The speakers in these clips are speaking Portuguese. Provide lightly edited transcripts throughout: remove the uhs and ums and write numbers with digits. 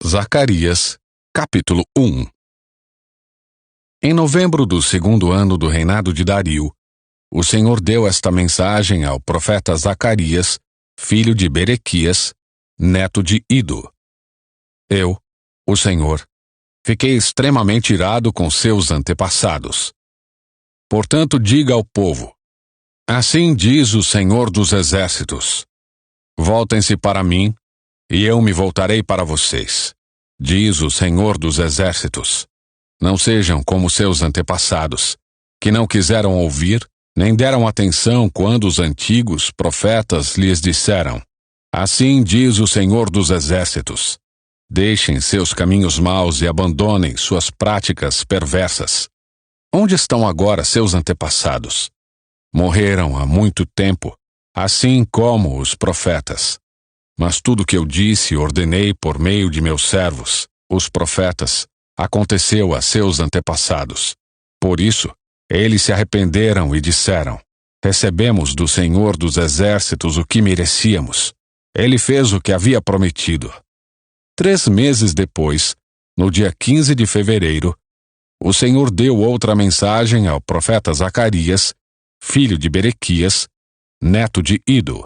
Zacarias, capítulo 1. Em novembro do segundo ano do reinado de Dario, o Senhor deu esta mensagem ao profeta Zacarias, filho de Berequias, neto de Ido. Eu, o Senhor, fiquei extremamente irado com seus antepassados. Portanto, diga ao povo: assim diz o Senhor dos Exércitos: voltem-se para mim, e eu me voltarei para vocês, diz o Senhor dos Exércitos. Não sejam como seus antepassados, que não quiseram ouvir, nem deram atenção quando os antigos profetas lhes disseram: assim diz o Senhor dos Exércitos: deixem seus caminhos maus e abandonem suas práticas perversas. Onde estão agora seus antepassados? Morreram há muito tempo, assim como os profetas. Mas tudo que eu disse e ordenei por meio de meus servos, os profetas, aconteceu a seus antepassados. Por isso, eles se arrependeram e disseram: recebemos do Senhor dos Exércitos o que merecíamos. Ele fez o que havia prometido. 3 meses depois, no dia 15 de fevereiro, o Senhor deu outra mensagem ao profeta Zacarias, filho de Berequias, neto de Ido.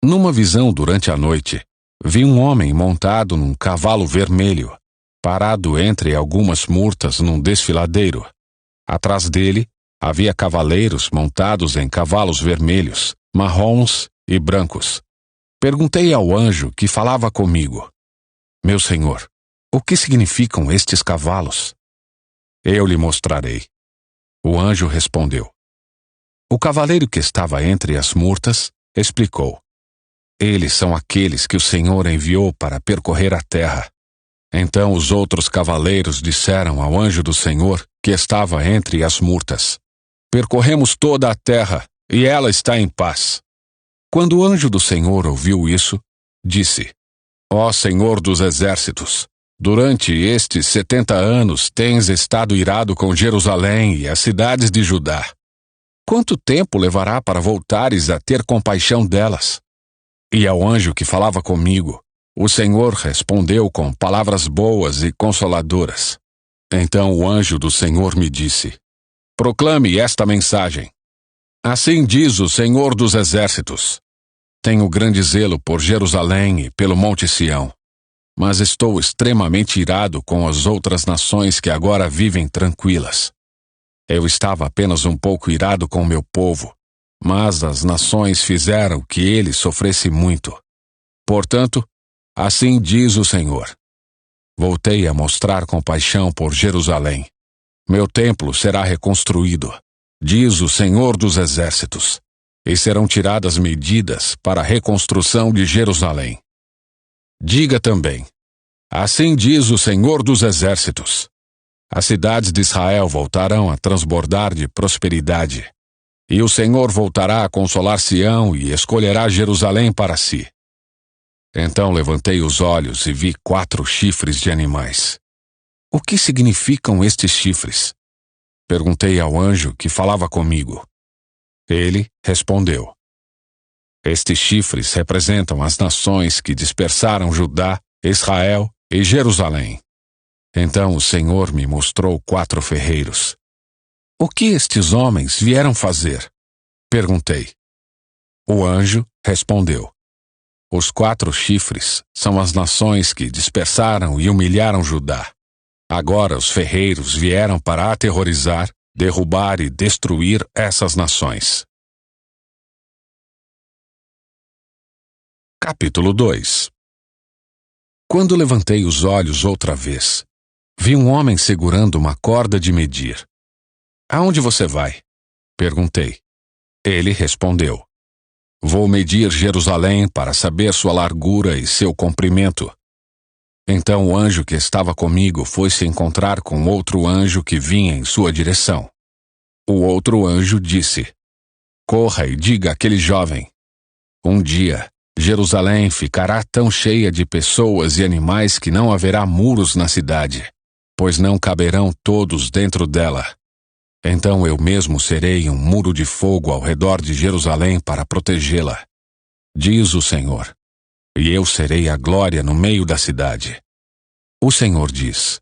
Numa visão durante a noite, vi um homem montado num cavalo vermelho, parado entre algumas murtas num desfiladeiro. Atrás dele, havia cavaleiros montados em cavalos vermelhos, marrons e brancos. Perguntei ao anjo que falava comigo: meu senhor, o que significam estes cavalos? Eu lhe mostrarei. O anjo respondeu. O cavaleiro que estava entre as murtas explicou: eles são aqueles que o Senhor enviou para percorrer a terra. Então os outros cavaleiros disseram ao anjo do Senhor, que estava entre as murtas: percorremos toda a terra, e ela está em paz. Quando o anjo do Senhor ouviu isso, disse: ó Senhor dos Exércitos, durante estes 70 anos tens estado irado com Jerusalém e as cidades de Judá. Quanto tempo levará para voltares a ter compaixão delas? E ao anjo que falava comigo, o Senhor respondeu com palavras boas e consoladoras. Então o anjo do Senhor me disse: proclame esta mensagem. Assim diz o Senhor dos Exércitos: tenho grande zelo por Jerusalém e pelo Monte Sião, mas estou extremamente irado com as outras nações que agora vivem tranquilas. Eu estava apenas um pouco irado com meu povo, mas as nações fizeram que ele sofresse muito. Portanto, assim diz o Senhor: voltei a mostrar compaixão por Jerusalém. Meu templo será reconstruído, diz o Senhor dos Exércitos, e serão tiradas medidas para a reconstrução de Jerusalém. Diga também: assim diz o Senhor dos Exércitos: as cidades de Israel voltarão a transbordar de prosperidade, e o Senhor voltará a consolar Sião e escolherá Jerusalém para si. Então levantei os olhos e vi 4 chifres de animais. O que significam estes chifres? Perguntei ao anjo que falava comigo. Ele respondeu: estes chifres representam as nações que dispersaram Judá, Israel e Jerusalém. Então o Senhor me mostrou 4 ferreiros. O que estes homens vieram fazer? Perguntei. O anjo respondeu: os 4 chifres são as nações que dispersaram e humilharam Judá. Agora os ferreiros vieram para aterrorizar, derrubar e destruir essas nações. Capítulo 2. Quando levantei os olhos outra vez, vi um homem segurando uma corda de medir. Aonde você vai? Perguntei. Ele respondeu: vou medir Jerusalém para saber sua largura e seu comprimento. Então o anjo que estava comigo foi se encontrar com outro anjo que vinha em sua direção. O outro anjo disse: corra e diga àquele jovem: um dia Jerusalém ficará tão cheia de pessoas e animais que não haverá muros na cidade, pois não caberão todos dentro dela. Então eu mesmo serei um muro de fogo ao redor de Jerusalém para protegê-la, diz o Senhor, e eu serei a glória no meio da cidade. O Senhor diz: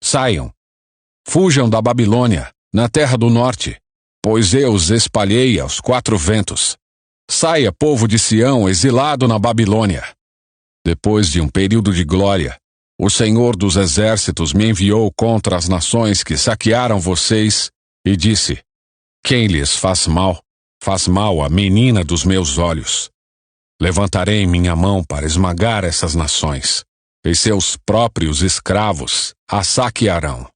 Saiam, fujam da Babilônia, na terra do norte, pois eu os espalhei aos quatro ventos. Saia, povo de Sião, exilado na Babilônia. Depois de um período de glória, o Senhor dos Exércitos me enviou contra as nações que saquearam vocês e disse: Quem lhes faz mal a menina dos meus olhos. Levantarei minha mão para esmagar essas nações, e seus próprios escravos a saquearão.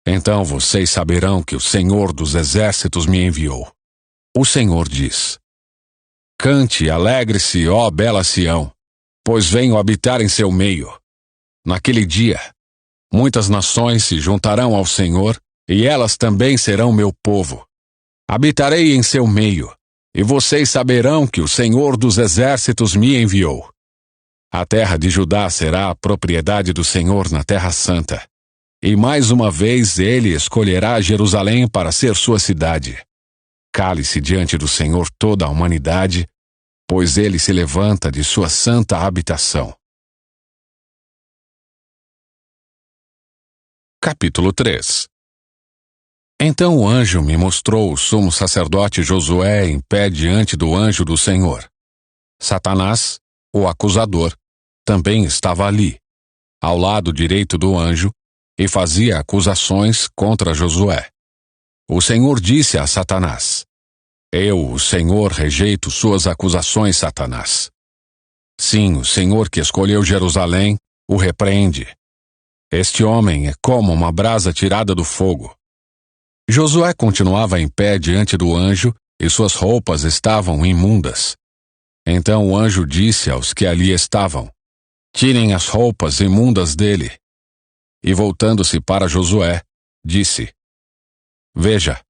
Então vocês saberão que o Senhor dos Exércitos me enviou. O Senhor diz: Cante e alegre-se, ó bela Sião, pois venho habitar em seu meio. Naquele dia, muitas nações se juntarão ao Senhor, e elas também serão meu povo. Habitarei em seu meio, e vocês saberão que o Senhor dos Exércitos me enviou. A terra de Judá será a propriedade do Senhor na Terra Santa, e mais uma vez ele escolherá Jerusalém para ser sua cidade. Cale-se diante do Senhor toda a humanidade, pois ele se levanta de sua santa habitação. Capítulo 3. Então o anjo me mostrou o sumo sacerdote Josué em pé diante do anjo do Senhor. Satanás, o acusador, também estava ali, ao lado direito do anjo, e fazia acusações contra Josué. O Senhor disse a Satanás: Eu, o Senhor, rejeito suas acusações, Satanás. Sim, o Senhor que escolheu Jerusalém o repreende. Este homem é como uma brasa tirada do fogo. Josué continuava em pé diante do anjo, e suas roupas estavam imundas. Então o anjo disse aos que ali estavam: Tirem as roupas imundas dele. E voltando-se para Josué, disse: Veja,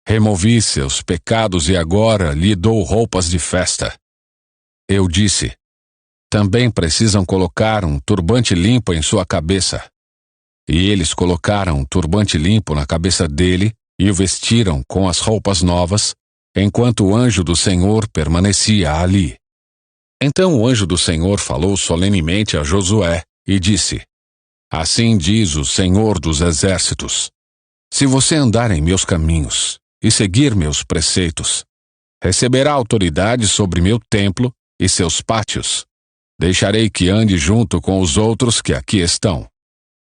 removi seus pecados e agora lhe dou roupas de festa. Eu disse: Também precisam colocar um turbante limpo em sua cabeça. E eles colocaram um turbante limpo na cabeça dele e o vestiram com as roupas novas, enquanto o anjo do Senhor permanecia ali. Então o anjo do Senhor falou solenemente a Josué e disse: Assim diz o Senhor dos Exércitos: Se você andar em meus caminhos e seguir meus preceitos, receberá autoridade sobre meu templo e seus pátios. Deixarei que ande junto com os outros que aqui estão.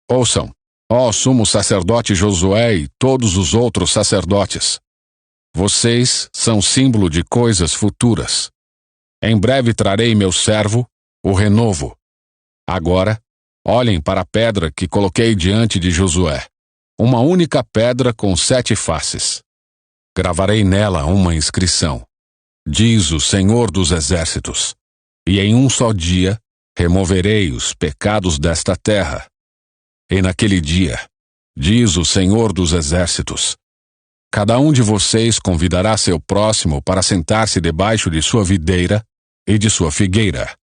Ouçam, ó sumo sacerdote Josué e todos os outros sacerdotes. Vocês são símbolo de coisas futuras. Em breve trarei meu servo, o renovo. Agora, olhem para a pedra que coloquei diante de Josué. Uma única pedra com 7 faces. Gravarei nela uma inscrição. Diz o Senhor dos Exércitos: E em um só dia removerei os pecados desta terra. E naquele dia, diz o Senhor dos Exércitos, cada um de vocês convidará seu próximo para sentar-se debaixo de sua videira e de sua figueira.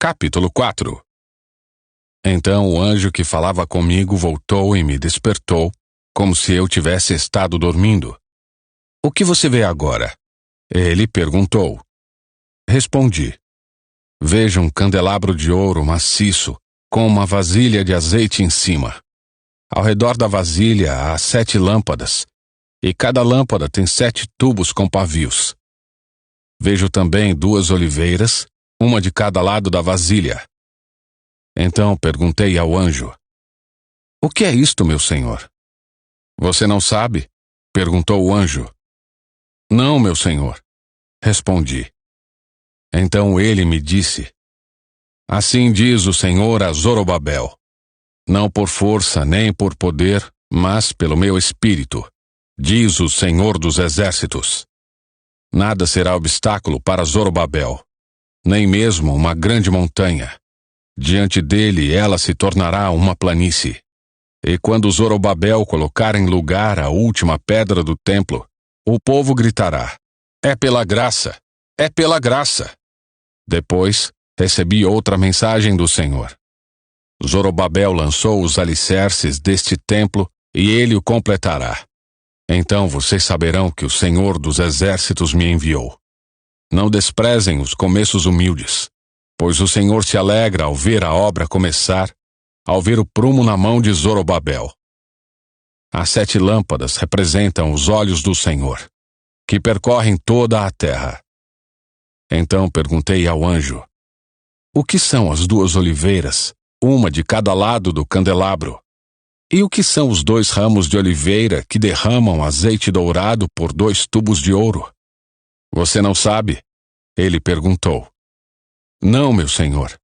Capítulo 4. Então o anjo que falava comigo voltou e me despertou, como se eu tivesse estado dormindo. O que você vê agora? Ele perguntou. Respondi: Vejo um candelabro de ouro maciço, com uma vasilha de azeite em cima. Ao redor da vasilha há 7 lâmpadas, e cada lâmpada tem 7 tubos com pavios. Vejo também 2 oliveiras, uma de cada lado da vasilha. Então perguntei ao anjo: O que é isto, meu senhor? Você não sabe? Perguntou o anjo. Não, meu senhor, respondi. Então ele me disse: Assim diz o Senhor a Zorobabel: Não por força nem por poder, mas pelo meu espírito, diz o Senhor dos Exércitos. Nada será obstáculo para Zorobabel, nem mesmo uma grande montanha. Diante dele ela se tornará uma planície. E quando Zorobabel colocar em lugar a última pedra do templo, o povo gritará: É pela graça! É pela graça! Depois, recebi outra mensagem do Senhor. Zorobabel lançou os alicerces deste templo e ele o completará. Então vocês saberão que o Senhor dos Exércitos me enviou. Não desprezem os começos humildes. pois o Senhor se alegra ao ver a obra começar, ao ver o prumo na mão de Zorobabel. As 7 lâmpadas representam os olhos do Senhor, que percorrem toda a terra. Então perguntei ao anjo: o que são as 2 oliveiras, uma de cada lado do candelabro? E o que são os 2 ramos de oliveira que derramam azeite dourado por 2 tubos de ouro? Você não sabe? Ele perguntou. Não, meu senhor,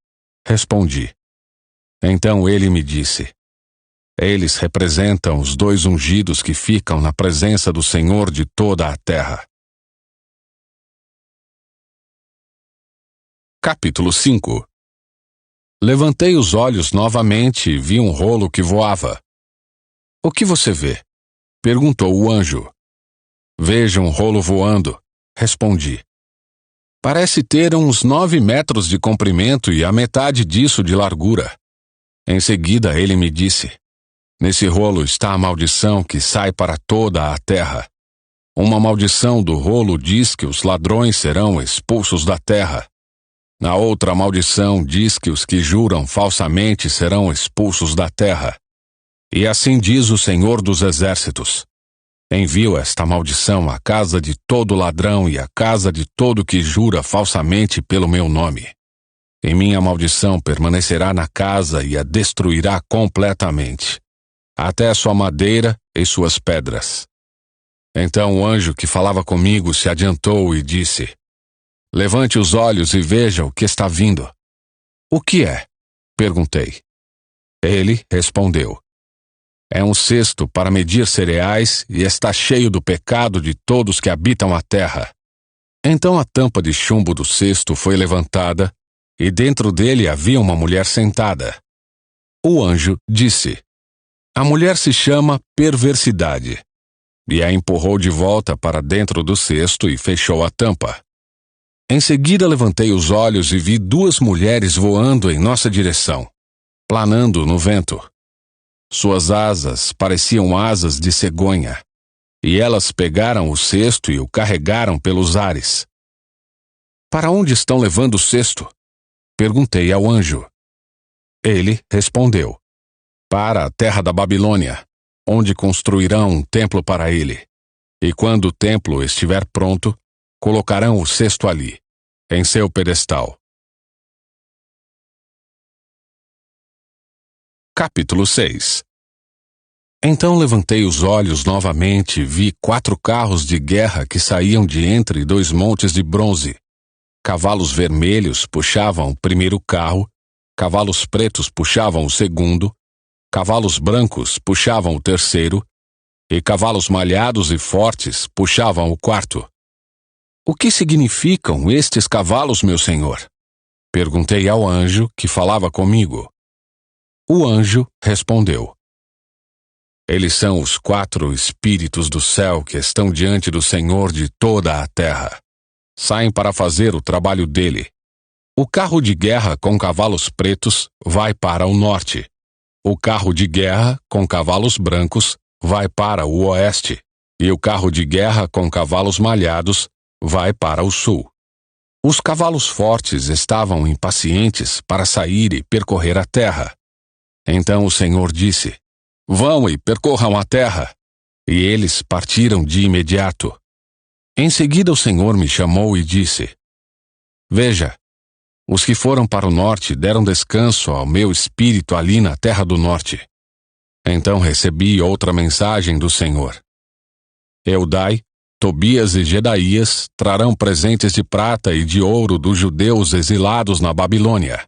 respondi. Então ele me disse: eles representam os 2 ungidos que ficam na presença do Senhor de toda a terra. Capítulo 5. Levantei os olhos novamente e vi um rolo que voava. O que você vê? Perguntou o anjo. Vejo um rolo voando, respondi. Parece ter uns 9 metros de comprimento e a metade disso de largura. Em seguida ele me disse: nesse rolo está a maldição que sai para toda a terra. Uma maldição do rolo diz que os ladrões serão expulsos da terra. A outra maldição diz que os que juram falsamente serão expulsos da terra. E assim diz o Senhor dos Exércitos: envio esta maldição à casa de todo ladrão e à casa de todo que jura falsamente pelo meu nome. E minha maldição permanecerá na casa e a destruirá completamente, até sua madeira e suas pedras. Então o anjo que falava comigo se adiantou e disse: levante os olhos e veja o que está vindo. O que é? Perguntei. Ele respondeu: é um cesto para medir cereais e está cheio do pecado de todos que habitam a terra. Então a tampa de chumbo do cesto foi levantada, e dentro dele havia uma mulher sentada. O anjo disse: a mulher se chama Perversidade. E a empurrou de volta para dentro do cesto e fechou a tampa. Em seguida levantei os olhos e vi 2 mulheres voando em nossa direção, planando no vento. Suas asas pareciam asas de cegonha, e elas pegaram o cesto e o carregaram pelos ares. Para onde estão levando o cesto? Perguntei ao anjo. Ele respondeu: para a terra da Babilônia, onde construirão um templo para ele. E quando o templo estiver pronto, colocarão o cesto ali, em seu pedestal. Capítulo 6. Então levantei os olhos novamente e vi 4 carros de guerra que saíam de entre 2 montes de bronze. Cavalos vermelhos puxavam o primeiro carro, cavalos pretos puxavam o segundo, cavalos brancos puxavam o terceiro, e cavalos malhados e fortes puxavam o quarto. O que significam estes cavalos, meu senhor? Perguntei ao anjo que falava comigo. O anjo respondeu: eles são os 4 espíritos do céu que estão diante do Senhor de toda a terra. Saem para fazer o trabalho dele. O carro de guerra com cavalos pretos vai para o norte. O carro de guerra com cavalos brancos vai para o oeste. E o carro de guerra com cavalos malhados vai para o sul. Os cavalos fortes estavam impacientes para sair e percorrer a terra. Então o Senhor disse: vão e percorram a terra. E eles partiram de imediato. Em seguida o Senhor me chamou e disse: veja, os que foram para o norte deram descanso ao meu espírito ali na terra do norte. Então recebi outra mensagem do Senhor. Eudai, Tobias e Gedaías trarão presentes de prata e de ouro dos judeus exilados na Babilônia.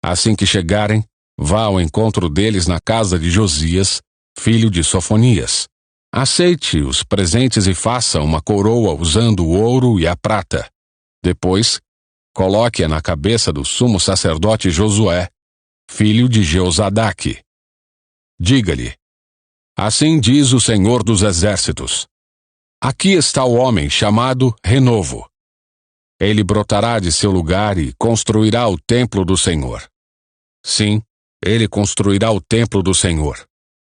Assim que chegarem, vá ao encontro deles na casa de Josias, filho de Sofonias. Aceite os presentes e faça uma coroa usando o ouro e a prata. Depois, coloque-a na cabeça do sumo sacerdote Josué, filho de Jeozadaque. Diga-lhe: assim diz o Senhor dos Exércitos: aqui está o homem chamado Renovo. Ele brotará de seu lugar e construirá o templo do Senhor. Sim, ele construirá o templo do Senhor.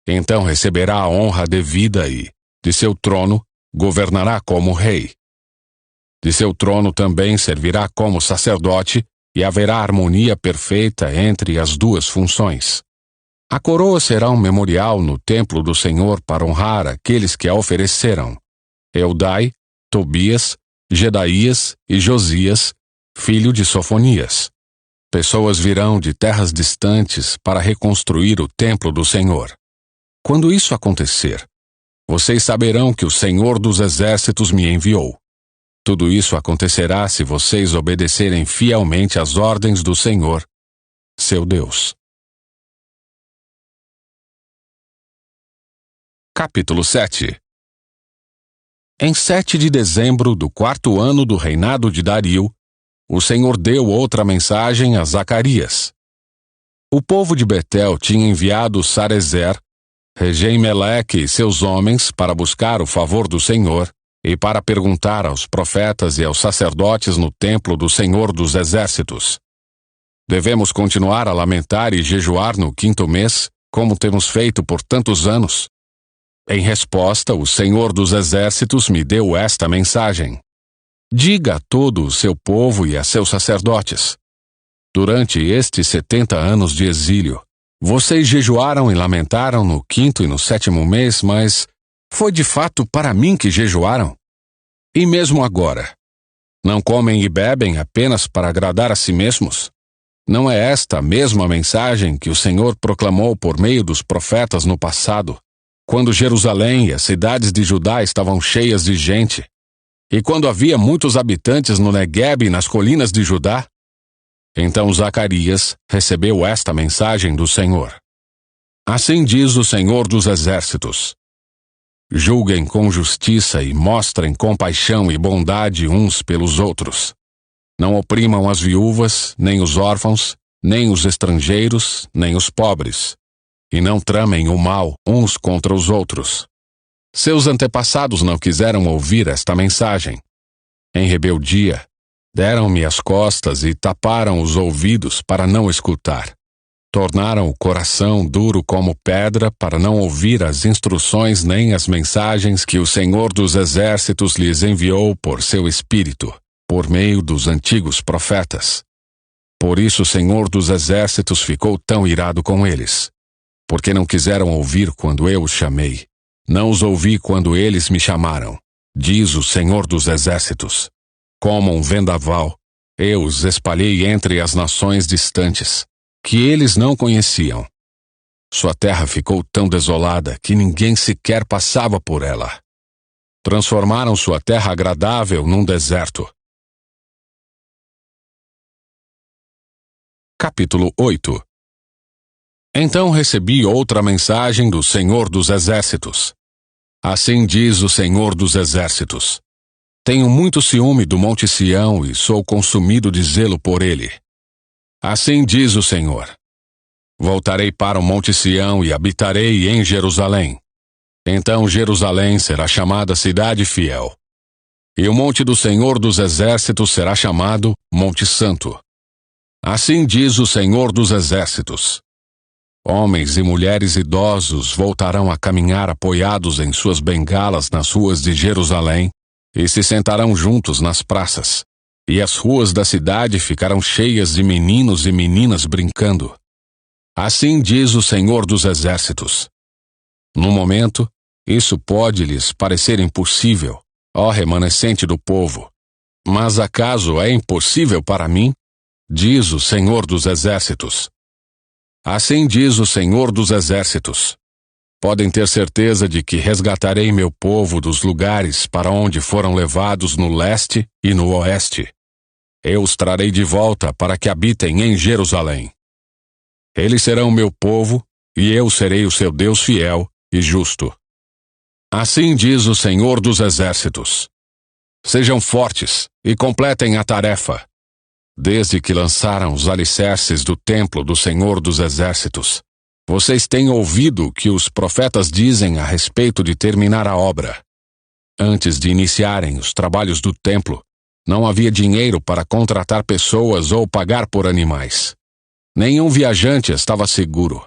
Então receberá a honra devida e, de seu trono, governará como rei. De seu trono também servirá como sacerdote e haverá harmonia perfeita entre as duas funções. A coroa será um memorial no templo do Senhor para honrar aqueles que a ofereceram: Eldai, Tobias, Jedaías e Josias, filho de Sofonias. Pessoas virão de terras distantes para reconstruir o templo do Senhor. Quando isso acontecer, vocês saberão que o Senhor dos Exércitos me enviou. Tudo isso acontecerá se vocês obedecerem fielmente às ordens do Senhor, seu Deus. Capítulo 7. Em 7 de dezembro do 4º ano do reinado de Dario, o Senhor deu outra mensagem a Zacarias. O povo de Betel tinha enviado Sarezer, Regem-Meleque e seus homens para buscar o favor do Senhor e para perguntar aos profetas e aos sacerdotes no templo do Senhor dos Exércitos: devemos continuar a lamentar e jejuar no 5º mês, como temos feito por tantos anos? Em resposta, o Senhor dos Exércitos me deu esta mensagem: diga a todo o seu povo e a seus sacerdotes: durante estes 70 anos de exílio, vocês jejuaram e lamentaram no 5º e no 7º mês, mas foi de fato para mim que jejuaram? E mesmo agora, não comem e bebem apenas para agradar a si mesmos? Não é esta a mesma mensagem que o Senhor proclamou por meio dos profetas no passado, quando Jerusalém e as cidades de Judá estavam cheias de gente, e quando havia muitos habitantes no Neguebe e nas colinas de Judá? Então Zacarias recebeu esta mensagem do Senhor: assim diz o Senhor dos Exércitos: julguem com justiça e mostrem compaixão e bondade uns pelos outros. Não oprimam as viúvas, nem os órfãos, nem os estrangeiros, nem os pobres, e não tramem o mal uns contra os outros. Seus antepassados não quiseram ouvir esta mensagem. Em rebeldia, deram-me as costas e taparam os ouvidos para não escutar. Tornaram o coração duro como pedra para não ouvir as instruções nem as mensagens que o Senhor dos Exércitos lhes enviou por seu Espírito, por meio dos antigos profetas. Por isso o Senhor dos Exércitos ficou tão irado com eles, porque não quiseram ouvir quando eu os chamei. Não os ouvi quando eles me chamaram, diz o Senhor dos Exércitos. Como um vendaval, eu os espalhei entre as nações distantes, que eles não conheciam. Sua terra ficou tão desolada que ninguém sequer passava por ela. Transformaram sua terra agradável num deserto. Capítulo 8. Então recebi outra mensagem do Senhor dos Exércitos. Assim diz o Senhor dos Exércitos: tenho muito ciúme do Monte Sião e sou consumido de zelo por ele. Assim diz o Senhor: voltarei para o Monte Sião e habitarei em Jerusalém. Então Jerusalém será chamada Cidade Fiel, e o Monte do Senhor dos Exércitos será chamado Monte Santo. Assim diz o Senhor dos Exércitos: homens e mulheres idosos voltarão a caminhar apoiados em suas bengalas nas ruas de Jerusalém e se sentarão juntos nas praças, e as ruas da cidade ficarão cheias de meninos e meninas brincando. Assim diz o Senhor dos Exércitos. No momento, isso pode lhes parecer impossível, ó remanescente do povo. Mas acaso é impossível para mim? Diz o Senhor dos Exércitos. Assim diz o Senhor dos Exércitos: podem ter certeza de que resgatarei meu povo dos lugares para onde foram levados no leste e no oeste. Eu os trarei de volta para que habitem em Jerusalém. Eles serão meu povo, e eu serei o seu Deus fiel e justo. Assim diz o Senhor dos Exércitos: sejam fortes e completem a tarefa. Desde que lançaram os alicerces do templo do Senhor dos Exércitos, vocês têm ouvido o que os profetas dizem a respeito de terminar a obra. Antes de iniciarem os trabalhos do templo, não havia dinheiro para contratar pessoas ou pagar por animais. Nenhum viajante estava seguro,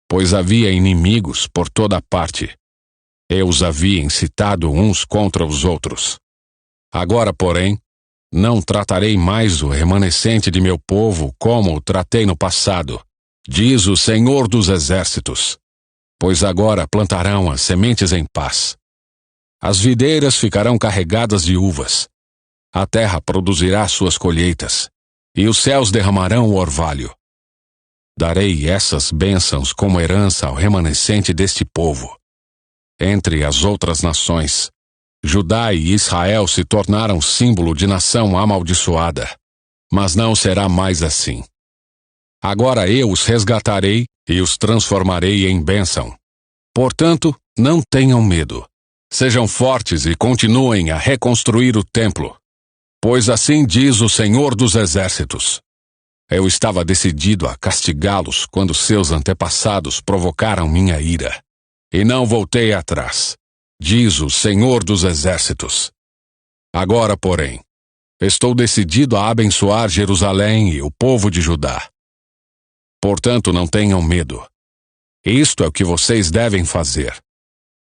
pois havia inimigos por toda parte. Eu os havia incitado uns contra os outros. Agora, porém, Não tratarei mais o remanescente de meu povo como o tratei no passado, diz o Senhor dos Exércitos. Pois agora plantarão as sementes em paz. As videiras ficarão carregadas de uvas. A terra produzirá suas colheitas, e os céus derramarão o orvalho. Darei essas bênçãos como herança ao remanescente deste povo. Entre as outras nações, Judá e Israel se tornaram símbolo de nação amaldiçoada, mas não será mais assim. Agora eu os resgatarei e os transformarei em bênção. Portanto, não tenham medo. Sejam fortes e continuem a reconstruir o templo. Pois assim diz o Senhor dos Exércitos. Eu estava decidido a castigá-los quando seus antepassados provocaram minha ira. E não voltei atrás, diz o Senhor dos Exércitos. Agora, porém, estou decidido a abençoar Jerusalém e o povo de Judá. Portanto, não tenham medo. Isto é o que vocês devem fazer.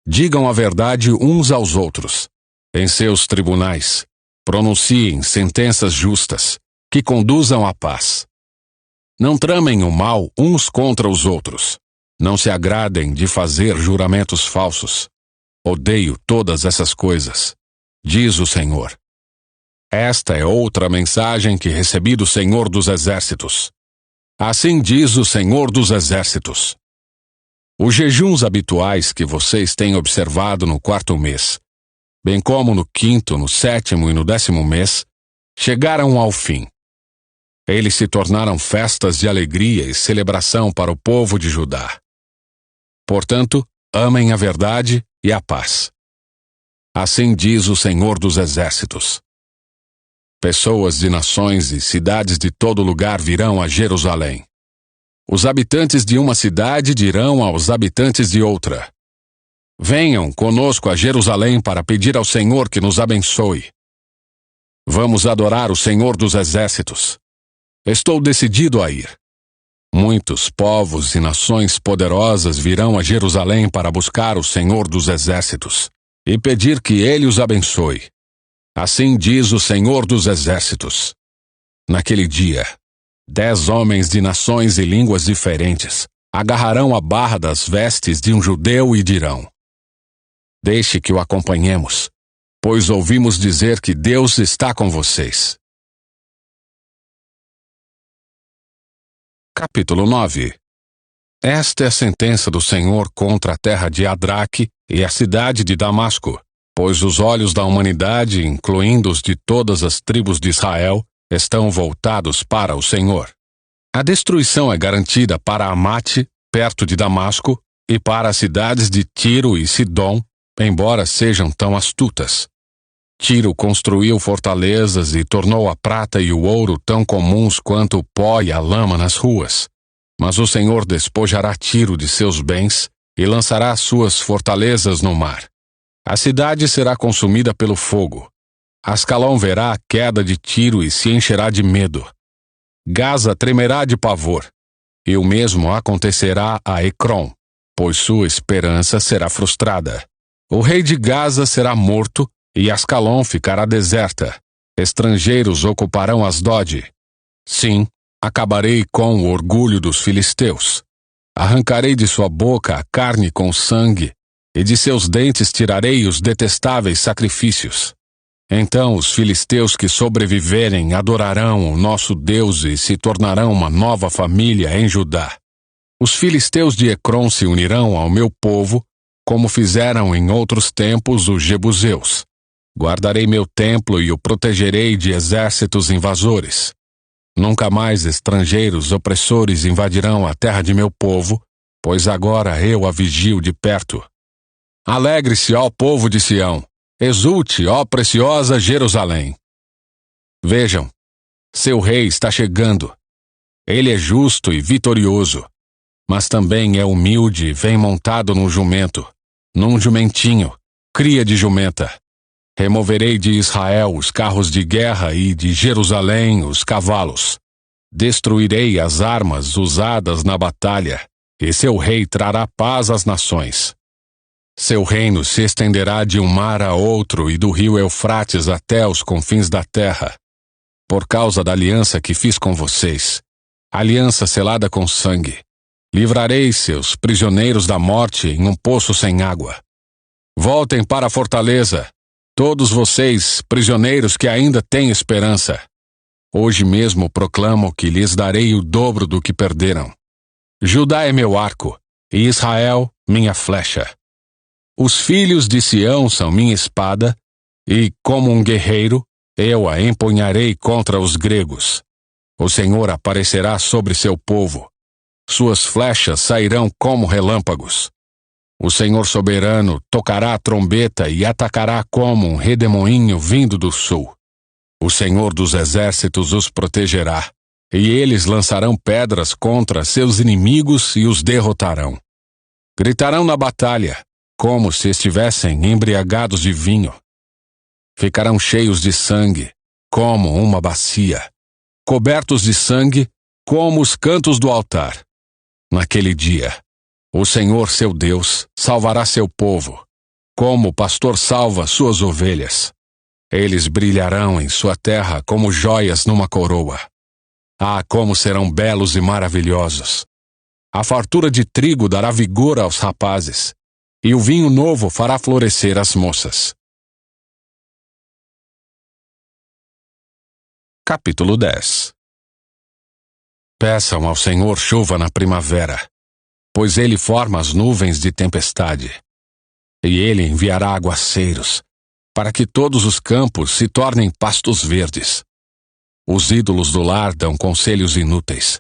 Digam a verdade uns aos outros. Em seus tribunais, pronunciem sentenças justas, que conduzam à paz. Não tramem o mal uns contra os outros. Não se agradem de fazer juramentos falsos. Odeio todas essas coisas, diz o Senhor. Esta é outra mensagem que recebi do Senhor dos Exércitos. Assim diz o Senhor dos Exércitos. Os jejuns habituais que vocês têm observado no 4º mês, bem como no 5º, no 7º e no 10º mês, chegaram ao fim. Eles se tornaram festas de alegria e celebração para o povo de Judá. Portanto, amem a verdade e a paz. Assim diz o Senhor dos Exércitos. Pessoas de nações e cidades de todo lugar virão a Jerusalém. Os habitantes de uma cidade dirão aos habitantes de outra: venham conosco a Jerusalém para pedir ao Senhor que nos abençoe. Vamos adorar o Senhor dos Exércitos. Estou decidido a ir. Muitos povos e nações poderosas virão a Jerusalém para buscar o Senhor dos Exércitos e pedir que Ele os abençoe. Assim diz o Senhor dos Exércitos. Naquele dia, 10 homens de nações e línguas diferentes agarrarão a barra das vestes de um judeu e dirão: deixe que o acompanhemos, pois ouvimos dizer que Deus está com vocês. Capítulo 9. Esta é a sentença do Senhor contra a terra de Adraque e a cidade de Damasco, pois os olhos da humanidade, incluindo os de todas as tribos de Israel, estão voltados para o Senhor. A destruição é garantida para Amate, perto de Damasco, e para as cidades de Tiro e Sidom, embora sejam tão astutas. Tiro construiu fortalezas e tornou a prata e o ouro tão comuns quanto o pó e a lama nas ruas. Mas o Senhor despojará Tiro de seus bens e lançará suas fortalezas no mar. A cidade será consumida pelo fogo. Ascalon verá a queda de Tiro e se encherá de medo. Gaza tremerá de pavor. E o mesmo acontecerá a Ecrom, pois sua esperança será frustrada. O rei de Gaza será morto e Ascalon ficará deserta. Estrangeiros ocuparão Asdod. Sim, acabarei com o orgulho dos filisteus. Arrancarei de sua boca a carne com sangue, e de seus dentes tirarei os detestáveis sacrifícios. Então os filisteus que sobreviverem adorarão o nosso Deus e se tornarão uma nova família em Judá. Os filisteus de Ecrom se unirão ao meu povo, como fizeram em outros tempos os jebuseus. Guardarei meu templo e o protegerei de exércitos invasores. Nunca mais estrangeiros opressores invadirão a terra de meu povo, pois agora eu a vigio de perto. Alegre-se, ó povo de Sião, exulte, ó preciosa Jerusalém. Vejam, seu rei está chegando. Ele é justo e vitorioso, mas também é humilde e vem montado num jumento, num jumentinho, cria de jumenta. Removerei de Israel os carros de guerra e de Jerusalém os cavalos. Destruirei as armas usadas na batalha, e seu rei trará paz às nações. Seu reino se estenderá de um mar a outro e do rio Eufrates até os confins da terra. por causa da aliança que fiz com vocês, aliança selada com sangue. Livrarei seus prisioneiros da morte em um poço sem água. Voltem para a fortaleza, todos vocês, prisioneiros que ainda têm esperança. Hoje mesmo proclamo que lhes darei o dobro do que perderam. Judá é meu arco, e Israel minha flecha. Os filhos de Sião são minha espada, e, como um guerreiro, eu a empunharei contra os gregos. O Senhor aparecerá sobre seu povo. Suas flechas sairão como relâmpagos. O Senhor soberano tocará a trombeta e atacará como um redemoinho vindo do sul. O Senhor dos exércitos os protegerá, e eles lançarão pedras contra seus inimigos e os derrotarão. Gritarão na batalha, como se estivessem embriagados de vinho. Ficarão cheios de sangue, como uma bacia, cobertos de sangue, como os cantos do altar. Naquele dia, o Senhor seu Deus salvará seu povo, como o pastor salva suas ovelhas. Eles brilharão em sua terra como joias numa coroa. Ah, como serão belos e maravilhosos! A fartura de trigo dará vigor aos rapazes, e o vinho novo fará florescer as moças. Capítulo 10. Peçam ao Senhor chuva na primavera, pois Ele forma as nuvens de tempestade. E Ele enviará aguaceiros, para que todos os campos se tornem pastos verdes. Os ídolos do lar dão conselhos inúteis.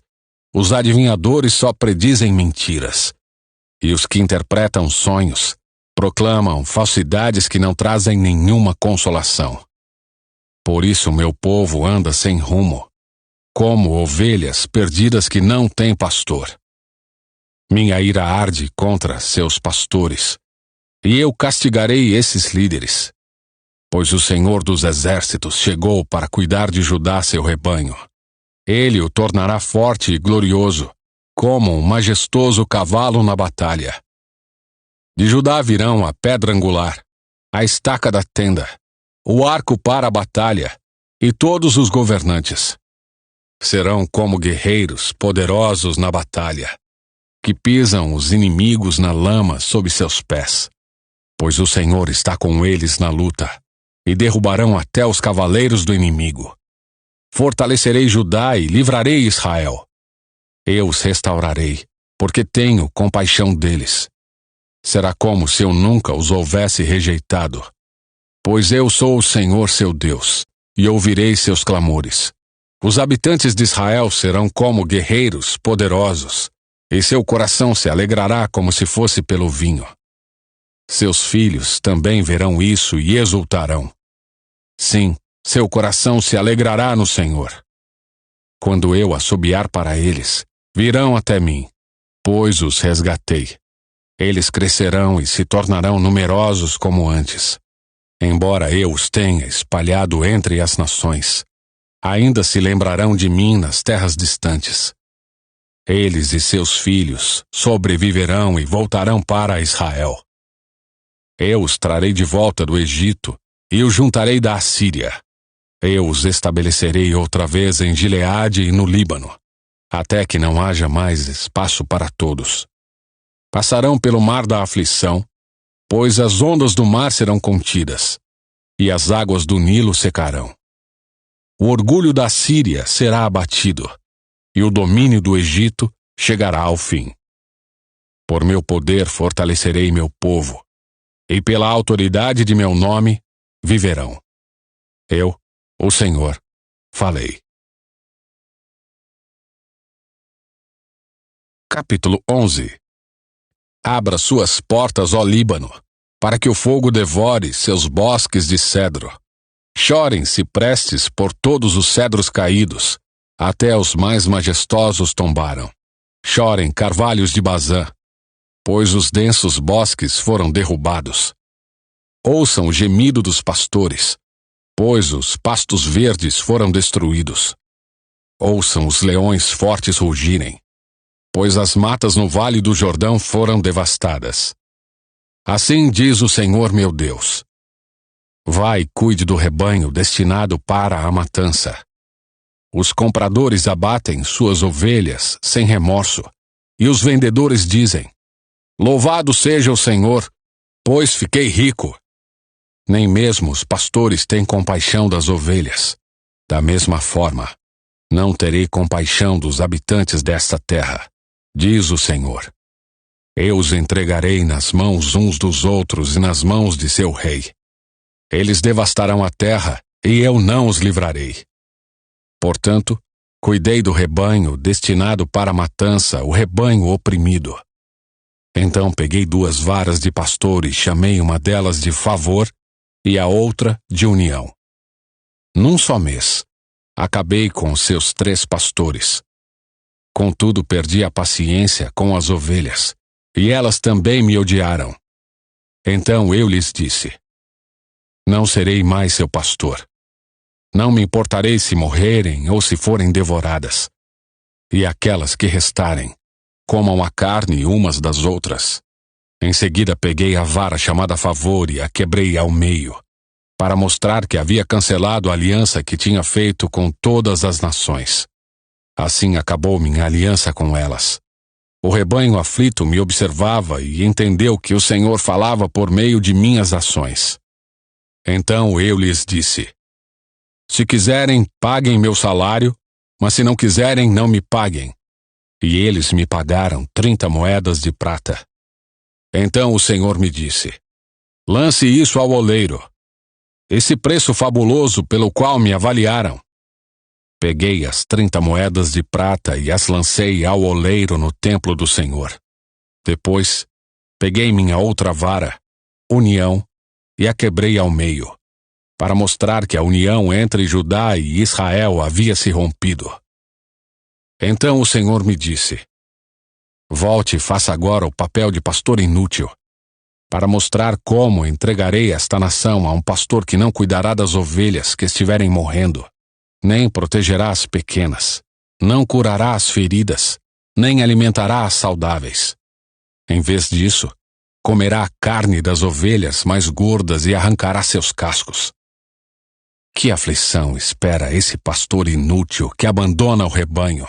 Os adivinhadores só predizem mentiras. E os que interpretam sonhos proclamam falsidades que não trazem nenhuma consolação. Por isso meu povo anda sem rumo, como ovelhas perdidas que não têm pastor. Minha ira arde contra seus pastores, e eu castigarei esses líderes. Pois o Senhor dos exércitos chegou para cuidar de Judá, seu rebanho. Ele o tornará forte e glorioso, como um majestoso cavalo na batalha. De Judá virão a pedra angular, a estaca da tenda, o arco para a batalha, e todos os governantes. Serão como guerreiros poderosos na batalha, que pisam os inimigos na lama sob seus pés. Pois o Senhor está com eles na luta, e derrubarão até os cavaleiros do inimigo. Fortalecerei Judá e livrarei Israel. Eu os restaurarei, porque tenho compaixão deles. Será como se eu nunca os houvesse rejeitado. Pois eu sou o Senhor seu Deus, e ouvirei seus clamores. Os habitantes de Israel serão como guerreiros poderosos, e seu coração se alegrará como se fosse pelo vinho. Seus filhos também verão isso e exultarão. Sim, seu coração se alegrará no Senhor. Quando eu assobiar para eles, virão até mim, pois os resgatei. Eles crescerão e se tornarão numerosos como antes. Embora eu os tenha espalhado entre as nações, ainda se lembrarão de mim nas terras distantes. Eles e seus filhos sobreviverão e voltarão para Israel. Eu os trarei de volta do Egito e os juntarei da Assíria. Eu os estabelecerei outra vez em Gileade e no Líbano, até que não haja mais espaço para todos. Passarão pelo mar da aflição, pois as ondas do mar serão contidas, e as águas do Nilo secarão. O orgulho da Síria será abatido, e o domínio do Egito chegará ao fim. Por meu poder fortalecerei meu povo, e pela autoridade de meu nome viverão. Eu, o Senhor, falei. Capítulo 11. Abra suas portas, ó Líbano, para que o fogo devore seus bosques de cedro. Chorem ciprestes por todos os cedros caídos, até os mais majestosos tombaram. Chorem carvalhos de Bazã, pois os densos bosques foram derrubados. Ouçam o gemido dos pastores, pois os pastos verdes foram destruídos. Ouçam os leões fortes rugirem, pois as matas no vale do Jordão foram devastadas. Assim diz o Senhor meu Deus: vai e cuide do rebanho destinado para a matança. Os compradores abatem suas ovelhas sem remorso, e os vendedores dizem: Louvado seja o Senhor, pois fiquei rico. Nem mesmo os pastores têm compaixão das ovelhas. Da mesma forma, não terei compaixão dos habitantes desta terra, diz o Senhor. Eu os entregarei nas mãos uns dos outros e nas mãos de seu rei. Eles devastarão a terra, e eu não os livrarei. Portanto, cuidei do rebanho destinado para a matança, o rebanho oprimido. Então peguei 2 varas de pastor e chamei uma delas de favor e a outra de união. Num só mês, acabei com seus 3 pastores. Contudo, perdi a paciência com as ovelhas, e elas também me odiaram. Então eu lhes disse: Não serei mais seu pastor. Não me importarei se morrerem ou se forem devoradas. E aquelas que restarem, comam a carne umas das outras. Em seguida peguei a vara chamada favor e a quebrei ao meio, para mostrar que havia cancelado a aliança que tinha feito com todas as nações. Assim acabou minha aliança com elas. O rebanho aflito me observava e entendeu que o Senhor falava por meio de minhas ações. Então eu lhes disse: Se quiserem, paguem meu salário, mas se não quiserem, não me paguem. E eles me pagaram 30 moedas de prata. Então o Senhor me disse: Lance isso ao oleiro. Esse preço fabuloso pelo qual me avaliaram. Peguei as 30 moedas de prata e as lancei ao oleiro no templo do Senhor. Depois, peguei minha outra vara, união, e a quebrei ao meio, para mostrar que a união entre Judá e Israel havia se rompido. Então o Senhor me disse: Volte e faça agora o papel de pastor inútil, para mostrar como entregarei esta nação a um pastor que não cuidará das ovelhas que estiverem morrendo, nem protegerá as pequenas, não curará as feridas, nem alimentará as saudáveis. Em vez disso, comerá a carne das ovelhas mais gordas e arrancará seus cascos. Que aflição espera esse pastor inútil que abandona o rebanho!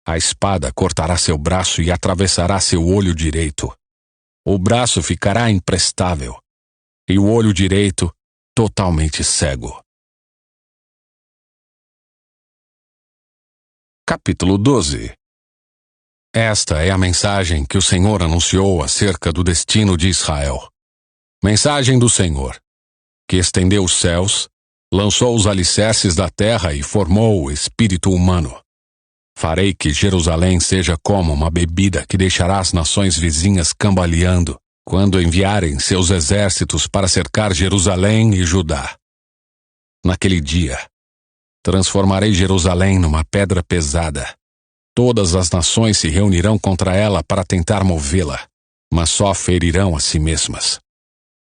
A espada cortará seu braço e atravessará seu olho direito. O braço ficará imprestável, e o olho direito totalmente cego. Capítulo 12. Esta é a mensagem que o Senhor anunciou acerca do destino de Israel. Mensagem do Senhor, que estendeu os céus, lançou os alicerces da terra e formou o espírito humano. Farei que Jerusalém seja como uma bebida que deixará as nações vizinhas cambaleando, quando enviarem seus exércitos para cercar Jerusalém e Judá. Naquele dia, transformarei Jerusalém numa pedra pesada. Todas as nações se reunirão contra ela para tentar movê-la, mas só ferirão a si mesmas.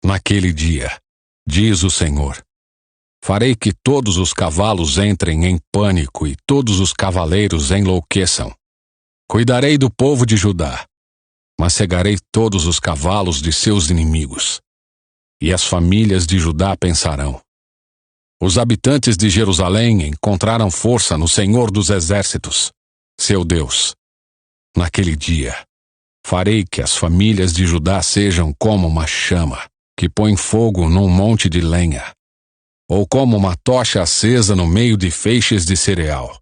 Naquele dia, diz o Senhor, farei que todos os cavalos entrem em pânico e todos os cavaleiros enlouqueçam. Cuidarei do povo de Judá, mas cegarei todos os cavalos de seus inimigos. E as famílias de Judá pensarão: os habitantes de Jerusalém encontraram força no Senhor dos Exércitos, seu Deus. Naquele dia, farei que as famílias de Judá sejam como uma chama que põe fogo num monte de lenha, ou como uma tocha acesa no meio de feixes de cereal.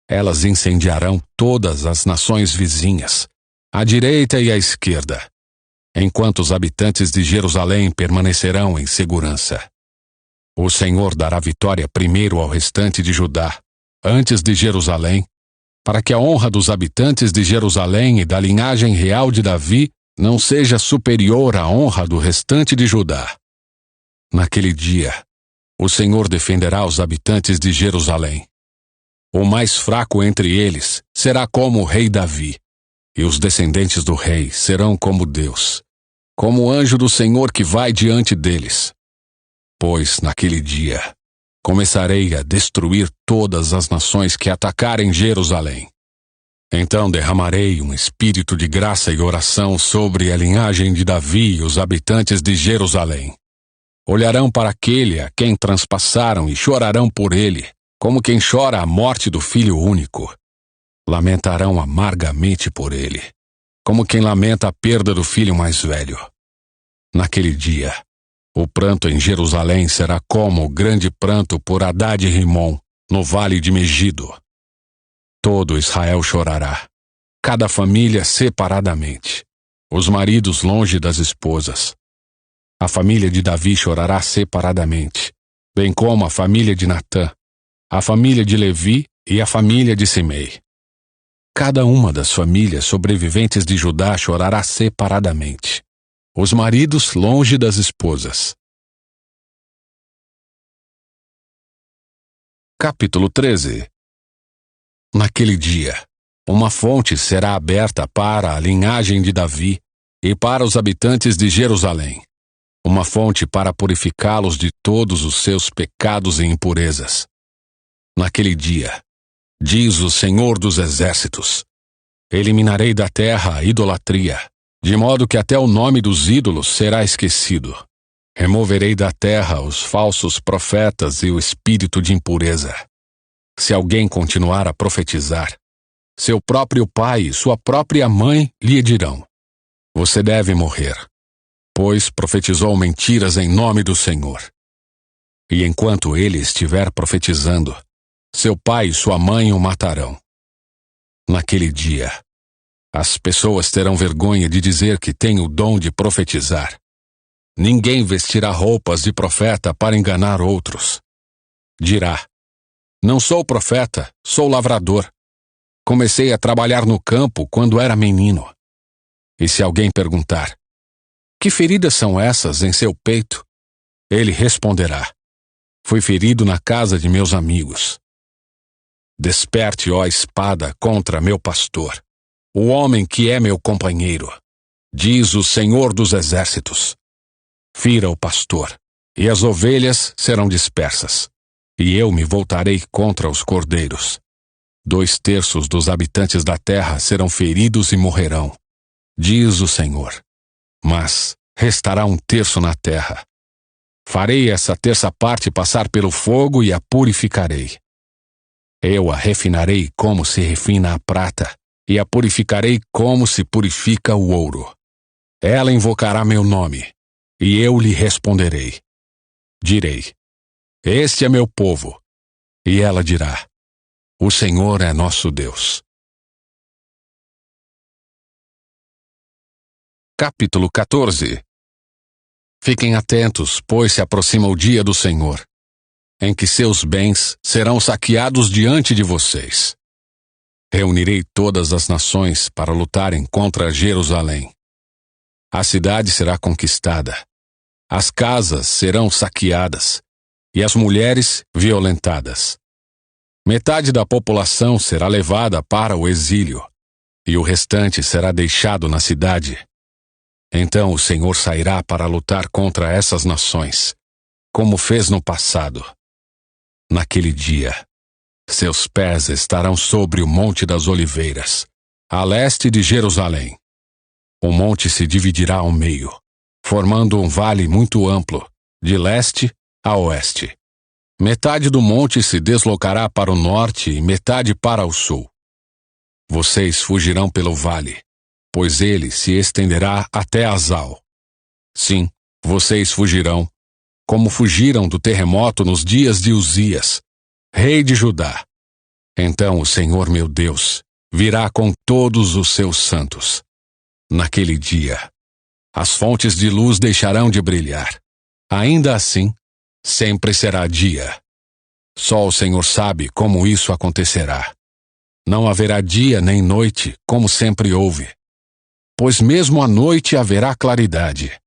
Elas incendiarão todas as nações vizinhas, à direita e à esquerda, enquanto os habitantes de Jerusalém permanecerão em segurança. O Senhor dará vitória primeiro ao restante de Judá, antes de Jerusalém, para que a honra dos habitantes de Jerusalém e da linhagem real de Davi não seja superior à honra do restante de Judá. Naquele dia, o Senhor defenderá os habitantes de Jerusalém. O mais fraco entre eles será como o rei Davi, e os descendentes do rei serão como Deus, como o anjo do Senhor que vai diante deles. Pois, naquele dia, começarei a destruir todas as nações que atacarem Jerusalém. Então derramarei um espírito de graça e oração sobre a linhagem de Davi e os habitantes de Jerusalém. Olharão para aquele a quem transpassaram e chorarão por ele, como quem chora a morte do filho único. Lamentarão amargamente por ele, como quem lamenta a perda do filho mais velho. Naquele dia, o pranto em Jerusalém será como o grande pranto por Hadad e Rimom, no vale de Megido. Todo Israel chorará, cada família separadamente, os maridos longe das esposas. A família de Davi chorará separadamente, bem como a família de Natã, a família de Levi e a família de Simei. Cada uma das famílias sobreviventes de Judá chorará separadamente, os maridos longe das esposas. Capítulo 13. Naquele dia, uma fonte será aberta para a linhagem de Davi e para os habitantes de Jerusalém, uma fonte para purificá-los de todos os seus pecados e impurezas. Naquele dia, diz o Senhor dos Exércitos, eliminarei da terra a idolatria, de modo que até o nome dos ídolos será esquecido. Removerei da terra os falsos profetas e o espírito de impureza. Se alguém continuar a profetizar, seu próprio pai e sua própria mãe lhe dirão: você deve morrer, pois profetizou mentiras em nome do Senhor. E enquanto ele estiver profetizando, seu pai e sua mãe o matarão. Naquele dia, as pessoas terão vergonha de dizer que têm o dom de profetizar. Ninguém vestirá roupas de profeta para enganar outros. Dirá: não sou profeta, sou lavrador. Comecei a trabalhar no campo quando era menino. E se alguém perguntar: que feridas são essas em seu peito? Ele responderá: fui ferido na casa de meus amigos. Desperte, ó espada, contra meu pastor, o homem que é meu companheiro, diz o Senhor dos Exércitos. Fira o pastor, e as ovelhas serão dispersas, e eu me voltarei contra os cordeiros. 2/3 dos habitantes da terra serão feridos e morrerão, diz o Senhor. Mas restará 1/3 na terra. Farei essa 1/3 parte passar pelo fogo e a purificarei. Eu a refinarei como se refina a prata, e a purificarei como se purifica o ouro. Ela invocará meu nome, e eu lhe responderei. Direi: este é meu povo. E ela dirá: o Senhor é nosso Deus. Capítulo 14. Fiquem atentos, pois se aproxima o dia do Senhor, em que seus bens serão saqueados diante de vocês. Reunirei todas as nações para lutarem contra Jerusalém. A cidade será conquistada, as casas serão saqueadas, e as mulheres violentadas. Metade da população será levada para o exílio, e o restante será deixado na cidade. Então o Senhor sairá para lutar contra essas nações, como fez no passado. Naquele dia, seus pés estarão sobre o Monte das Oliveiras, a leste de Jerusalém. O monte se dividirá ao meio, formando um vale muito amplo, de leste a oeste. Metade do monte se deslocará para o norte e metade para o sul. Vocês fugirão pelo vale, pois ele se estenderá até Azal. Sim, vocês fugirão, como fugiram do terremoto nos dias de Uzias, rei de Judá. Então o Senhor meu Deus virá com todos os seus santos. Naquele dia, as fontes de luz deixarão de brilhar. Ainda assim, sempre será dia. Só o Senhor sabe como isso acontecerá. Não haverá dia nem noite, como sempre houve, pois mesmo à noite haverá claridade.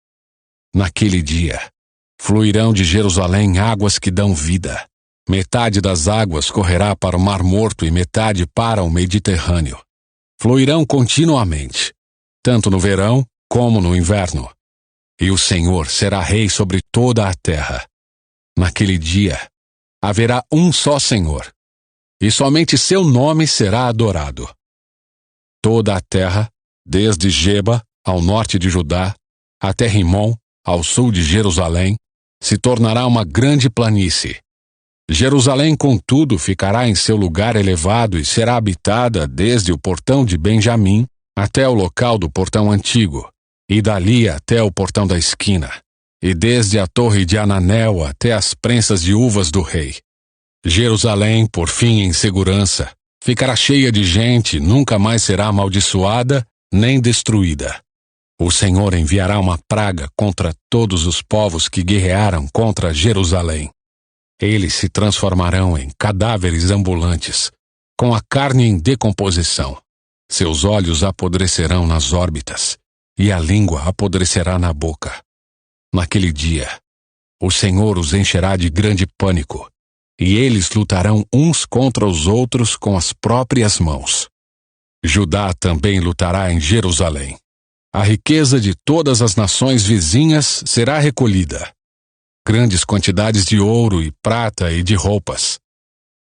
Naquele dia, fluirão de Jerusalém águas que dão vida. Metade das águas correrá para o Mar Morto e metade para o Mediterrâneo. Fluirão continuamente, tanto no verão como no inverno. E o Senhor será rei sobre toda a terra. Naquele dia, haverá um só Senhor, e somente seu nome será adorado. Toda a terra, desde Geba, ao norte de Judá, até Rimom, ao sul de Jerusalém, se tornará uma grande planície. Jerusalém, contudo, ficará em seu lugar elevado e será habitada desde o portão de Benjamim até o local do portão antigo, e dali até o portão da esquina, e desde a torre de Ananel até as prensas de uvas do rei. Jerusalém, por fim, em segurança, ficará cheia de gente, nunca mais será amaldiçoada nem destruída. O Senhor enviará uma praga contra todos os povos que guerrearam contra Jerusalém. Eles se transformarão em cadáveres ambulantes, com a carne em decomposição. Seus olhos apodrecerão nas órbitas, e a língua apodrecerá na boca. Naquele dia, o Senhor os encherá de grande pânico, e eles lutarão uns contra os outros com as próprias mãos. Judá também lutará em Jerusalém. A riqueza de todas as nações vizinhas será recolhida. Grandes quantidades de ouro e prata e de roupas.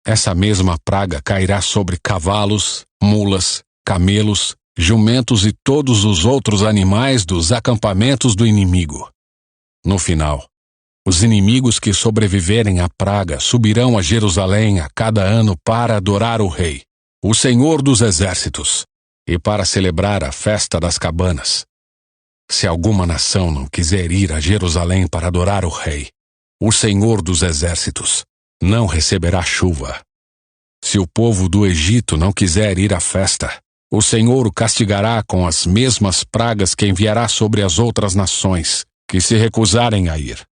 Essa mesma praga cairá sobre cavalos, mulas, camelos, jumentos e todos os outros animais dos acampamentos do inimigo. No final, os inimigos que sobreviverem à praga subirão a Jerusalém a cada ano para adorar o Rei, o Senhor dos Exércitos, e para celebrar a festa das cabanas. Se alguma nação não quiser ir a Jerusalém para adorar o Rei, o Senhor dos Exércitos, não receberá chuva. Se o povo do Egito não quiser ir à festa, o Senhor o castigará com as mesmas pragas que enviará sobre as outras nações que se recusarem a ir.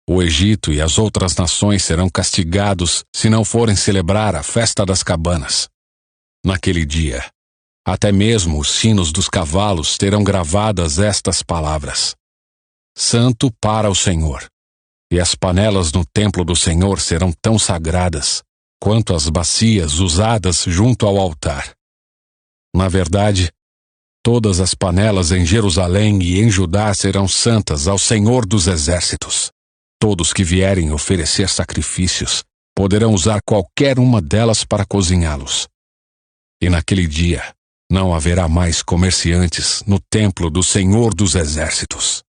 O Egito e as outras nações serão castigados se não forem celebrar a festa das cabanas. Naquele dia, até mesmo os sinos dos cavalos terão gravadas estas palavras: Santo para o Senhor. E as panelas no templo do Senhor serão tão sagradas quanto as bacias usadas junto ao altar. Na verdade, todas as panelas em Jerusalém e em Judá serão santas ao Senhor dos Exércitos. Todos que vierem oferecer sacrifícios poderão usar qualquer uma delas para cozinhá-los. E naquele dia não haverá mais comerciantes no templo do Senhor dos Exércitos.